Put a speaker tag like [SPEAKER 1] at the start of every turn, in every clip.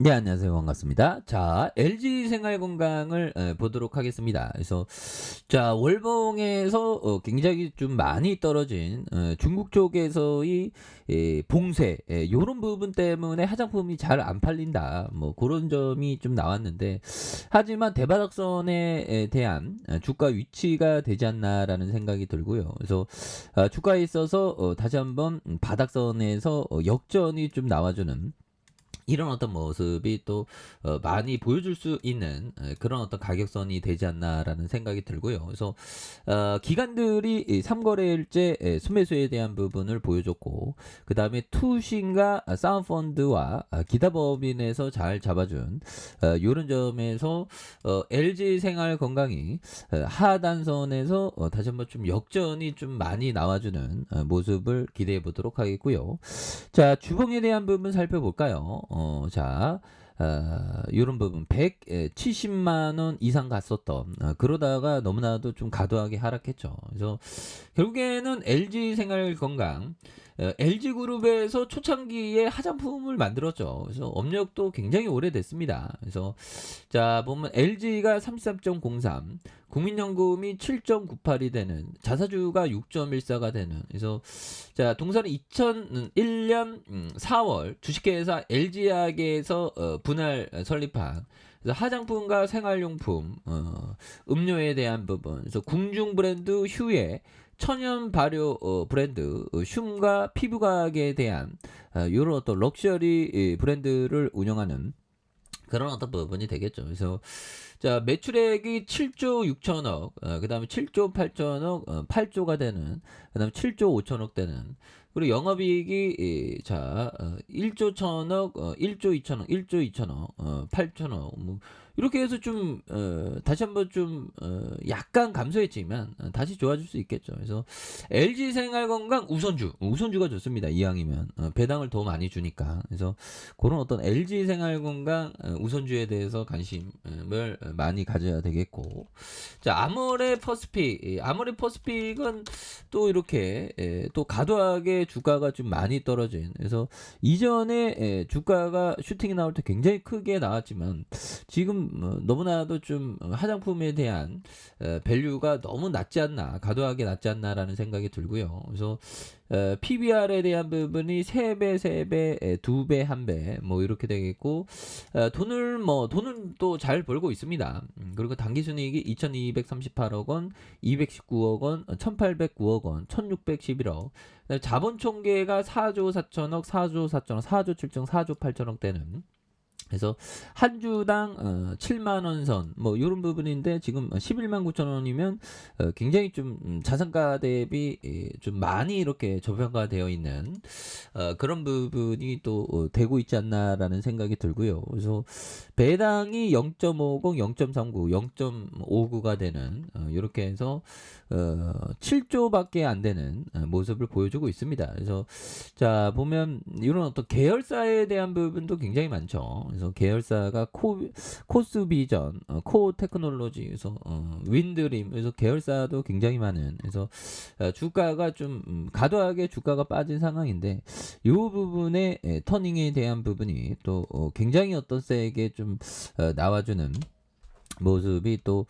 [SPEAKER 1] 네, 안녕하세요. 반갑습니다. 자, LG 생활건강을 보도록 하겠습니다. 그래서 자, 월봉에서 굉장히 좀 많이 떨어진 중국 쪽에서의 봉쇄 요런 부분 때문에 화장품이 잘 안 팔린다. 뭐 그런 점이 좀 나왔는데, 하지만 대바닥선에 대한 주가 위치가 되지 않나라는 생각이 들고요. 그래서 주가에 있어서 다시 한번 바닥선에서 역전이 좀 나와주는 이런 어떤 모습이 또 많이 보여줄 수 있는 그런 어떤 가격선이 되지 않나라는 생각이 들고요. 그래서 기관들이 이 삼거래일제 순매수에 대한 부분을 보여줬고, 그 다음에 투신과 사운펀드와 기타법인에서 잘 잡아준 이런 점에서 LG생활건강이 하단선에서 다시 한번 좀 역전이 좀 많이 나와주는 모습을 기대해 보도록 하겠고요. 자, 주봉에 대한 부분 살펴볼까요? 자, 요런 부분 170만 원 이상 갔었던 그러다가 너무나도 좀 과도하게 하락했죠. 그래서 결국에는 LG생활건강 LG그룹에서 초창기에 화장품을 만들었죠. 그래서 업력도 굉장히 오래됐습니다. 그래서 자, 보면 LG가 33.03, 국민연금이 7.98이 되는, 자사주가 6.14가 되는. 그래서 자, 동사는 2001년 4월 주식회사 LG화학에서 분할 설립한, 그래서 화장품과 생활용품, 음료에 대한 부분, 그래서 궁중 브랜드 휴의 천연 발효 브랜드 흉과 피부과학에 대한 이런 어떤 럭셔리 브랜드를 운영하는 그런 어떤 부분이 되겠죠. 그래서 자, 매출액이 7조 6천억, 그 다음에 7조 8천억, 8조가 되는, 그 다음에 7조 5천억 되는, 그리고 영업이익이 1조 1천억, 1조 2천억, 1조 2천억, 8천억, 뭐 이렇게 해서 좀 다시 한번 좀 약간 감소했지만 다시 좋아질 수 있겠죠. 그래서 LG생활건강 우선주가 좋습니다. 이왕이면 배당을 더 많이 주니까. 그래서 그런 어떤 LG생활건강 우선주에 대해서 관심을 많이 가져야 되겠고, 자, 아모레 퍼스픽은 또 이렇게 또 과도하게 주가가 좀 많이 떨어진, 그래서 이전에 주가가 슈팅이 나올 때 굉장히 크게 나왔지만 지금 너무나도 좀 화장품에 대한 밸류가 너무 낮지 않나, 과도하게 낮지 않나라는 생각이 들고요. 그래서 PBR에 대한 부분이 3배, 3배, 2배, 1배 뭐 이렇게 되겠고, 돈을 또 잘 벌고 있습니다. 그리고 당기순이익이 2238억 원, 219억 원, 1809억 원, 1611억. 자본 총계가 4조 4천억, 4조 4천억, 4조 7천, 4조 8천억 되는, 그래서 한 주당 7만 원 선 뭐 이런 부분인데, 지금 11만 9천 원이면 굉장히 좀 자산가 대비 좀 많이 이렇게 저평가되어 있는 그런 부분이 또 되고 있지 않나라는 생각이 들고요. 그래서 배당이 0.50, 0.39, 0.59가 되는 이렇게 해서 7조밖에 안 되는 모습을 보여주고 있습니다. 그래서 자, 보면 이런 어떤 계열사에 대한 부분도 굉장히 많죠. 그래서 계열사가 코스비전, 코테크놀로지, 그래서 윈드림, 그래서 계열사도 굉장히 많은, 그래서 주가가 좀 과도하게 주가가 빠진 상황인데, 이 부분의 터닝에 대한 부분이 또 굉장히 어떤 세게 좀 나와주는 모습이 또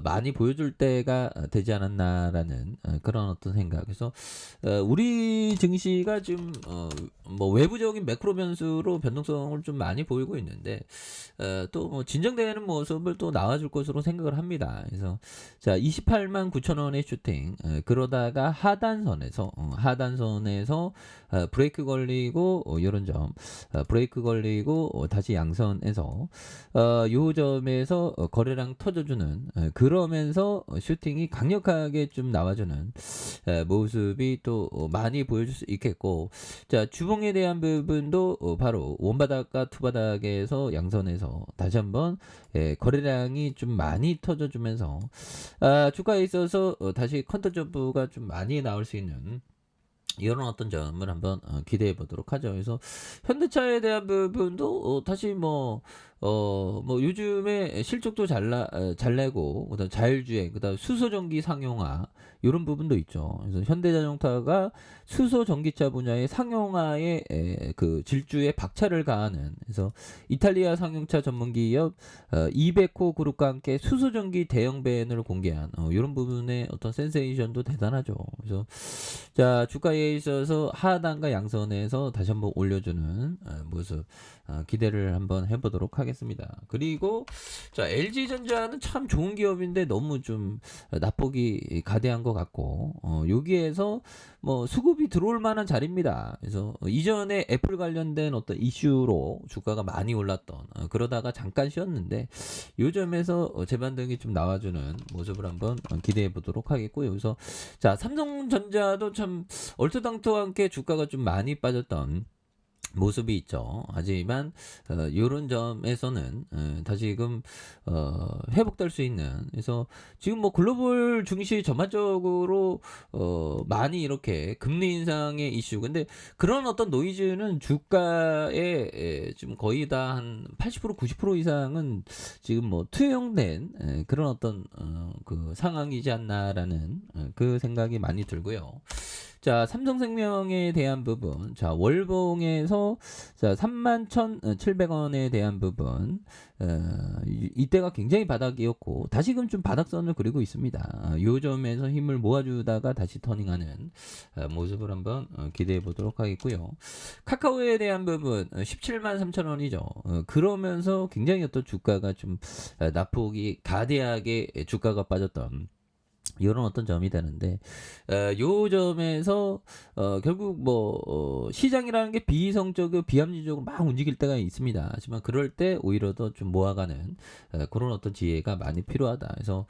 [SPEAKER 1] 많이 보여줄 때가 되지 않았나라는 그런 어떤 생각. 그래서 우리 증시가 지금 뭐 외부적인 매크로 변수로 변동성을 좀 많이 보이고 있는데, 또 뭐 진정되는 모습을 또 나와줄 것으로 생각을 합니다. 그래서 자, 28만 9천 원의 슈팅, 그러다가 하단선에서 브레이크 걸리고 이런 점, 브레이크 걸리고 다시 양선에서 요 점에서 거래량 터져주는, 그러면서 슈팅이 강력하게 좀 나와주는 모습이 또 많이 보여줄 수 있겠고, 자, 주봉에 대한 부분도 바로 원바닥과 투바닥에서 양선에서 다시 한번 거래량이 좀 많이 터져주면서 주가에 있어서 다시 컨터 점프가 좀 많이 나올 수 있는 이런 어떤 점을 한번 기대해 보도록 하죠. 그래서 현대차에 대한 부분도 다시 뭐 뭐 요즘에 실적도 잘 내고 그다음 자율주행 그다음 수소전기 상용화 요런 부분도 있죠. 그래서 현대자동차가 수소전기차 분야의 상용화에 그 질주에 박차를 가하는 그래서 이탈리아 상용차 전문 기업 이베코 그룹과 함께 수소전기 대형 밴을 공개한 요런 부분의 어떤 센세이션도 대단하죠. 그래서 자, 주가에 있어서 하단과 양선에서 다시 한번 올려주는 모습 기대를 한번 해보도록 하겠습니다. 그리고 자, LG전자는 참 좋은 기업인데 너무 좀 낙폭이 가대한 것 같고 여기에서 뭐 수급이 들어올 만한 자리입니다. 그래서 이전에 애플 관련된 어떤 이슈로 주가가 많이 올랐던 그러다가 잠깐 쉬었는데 요점에서 재반등이 좀 나와주는 모습을 한번 기대해 보도록 하겠고요. 그래서 자, 삼성전자도 참 얼토당토와 함께 주가가 좀 많이 빠졌던 모습이 있죠. 하지만 요런 점에서는 다시금 회복될 수 있는 그래서 지금 뭐 글로벌 증시 전반적으로 많이 이렇게 금리 인상의 이슈 근데 그런 어떤 노이즈는 주가에 지금 거의 다 한 80% 90% 이상은 지금 뭐 투영된 그런 어떤 그 상황이지 않나라는 그 생각이 많이 들고요. 자, 삼성생명에 대한 부분. 자, 월봉에서 자, 31,700원에 대한 부분. 이때가 굉장히 바닥이었고 다시금 좀 바닥선을 그리고 있습니다. 요 점에서 힘을 모아주다가 다시 터닝하는 모습을 한번 기대해 보도록 하겠고요. 카카오에 대한 부분 17만 3천원이죠. 그러면서 굉장히 어떤 주가가 좀 낙폭이 가대하게 주가가 빠졌던 이런 어떤 점이 되는데 요 점에서 결국 뭐 시장이라는 게 비이성적이고 비합리적으로 막 움직일 때가 있습니다. 하지만 그럴 때 오히려 더 좀 모아가는 그런 어떤 지혜가 많이 필요하다. 그래서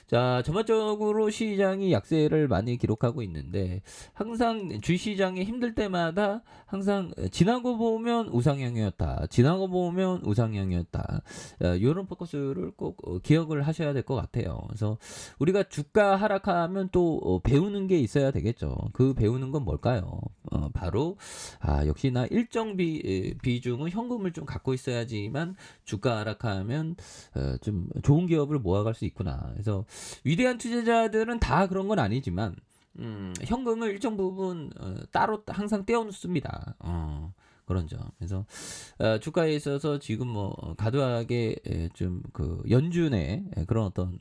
[SPEAKER 1] 자, 전반적으로 시장이 약세를 많이 기록하고 있는데 항상 주시장이 힘들 때마다 항상 지나고 보면 우상향이었다. 지나고 보면 우상향이었다. 이런 포커스를 꼭 기억을 하셔야 될 것 같아요. 그래서 우리가 주가 하락하면 또 배우는 게 있어야 되겠죠. 그 배우는 건 뭘까요? 바로 역시나 일정 비중은 현금을 좀 갖고 있어야지만 주가 하락하면 좀 좋은 기업을 모아갈 수 있구나. 그래서 위대한 투자자들은 다 그런 건 아니지만 현금을 일정 부분 따로 항상 떼어놓습니다. 그런 점. 그래서 주가에 있어서 지금 뭐 과도하게 좀 그 연준의 그런 어떤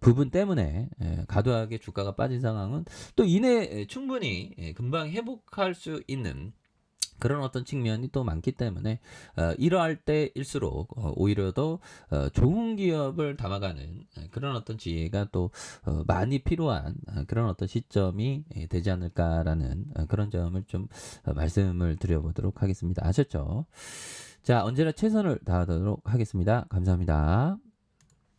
[SPEAKER 1] 부분 때문에 과도하게 주가가 빠진 상황은 또 이내 충분히 금방 회복할 수 있는 그런 어떤 측면이 또 많기 때문에 이러할 때일수록 오히려 더 좋은 기업을 담아가는 그런 어떤 지혜가 또 많이 필요한 그런 어떤 시점이 되지 않을까라는 그런 점을 좀 말씀을 드려보도록 하겠습니다. 아셨죠? 자, 언제나 최선을 다하도록 하겠습니다. 감사합니다.